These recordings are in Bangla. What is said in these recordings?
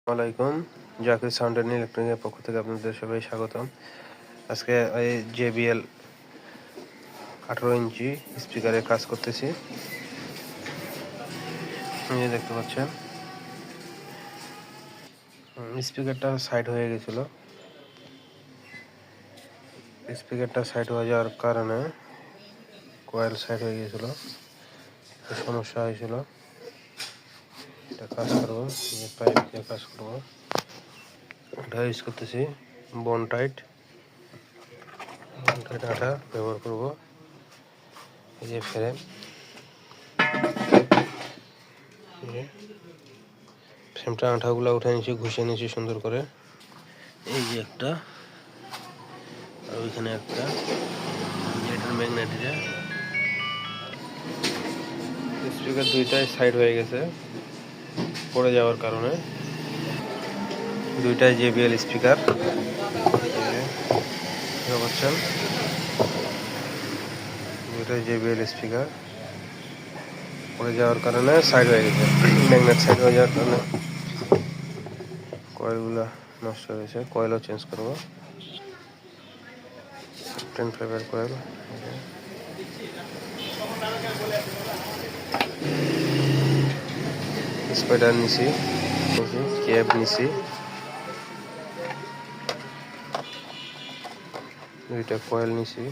আসসালামাইকুম, জাকির সাউন্ড অ্যান্ড ইলেকট্রনিকের পক্ষ থেকে আপনাদের সবাই স্বাগতম। আজকে এই JBL 18 ইঞ্চি স্পিকারে কাজ করতেছি। এই দেখতে পাচ্ছেন স্পিকারটা সাইড হয়ে গেছিল। স্পিকারটা সাইড হয়ে যাওয়ার কারণে কয়েল সাইড হয়ে গেছিল, সমস্যা হয়েছিল। এটা কাজ করবো, পাইপ দিয়ে কাজ করবো। এটা ইউজ করতেছি বনটাইট আঠা ব্যবহার করবো। এই যে ফ্রেমটা আঠাগুলো উঠে নিয়েছি, ঘষে নিয়েছি সুন্দর করে। এই যে একটা, আর ওইখানে একটা, এটার ম্যাগনেটিটা। স্পিকার দুইটাই সাইড হয়ে গেছে পড়ে যাওয়ার কারণে। দুইটাই JBL স্পিকার পাচ্ছেন, দুইটাই JBL স্পিকার পড়ে যাওয়ার কারণে সাইড হয়ে গেছে। ম্যাগনেট সাইড হয়ে যাওয়ার কারণে কয়েলগুলো নষ্ট হয়েছে। কয়েলও চেঞ্জ করবো, 10 কয়েল। স্পাইডার নিছি, ক্যাব নিছি, দুইটা কয়েল নিছি।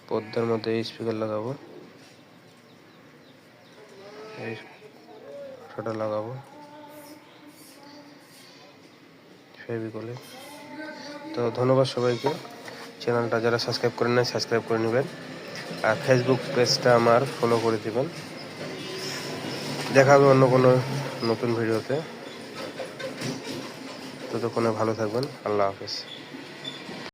পর্দার মধ্যে এই স্পিকার লাগাবো, এই আঠাটা লাগাবো ফেভিকলে। তো ধন্যবাদ সবাইকে। চ্যানেলটা যারা সাবস্ক্রাইব করেন নাই সাবস্ক্রাইব করে নেবেন, আর ফেসবুক পেজটা আমার ফলো করে দেবেন। দেখা হবে অন্য কোনো নতুন ভিডিওতে। ততক্ষণে ভালো থাকবেন। আল্লাহ হাফেজ।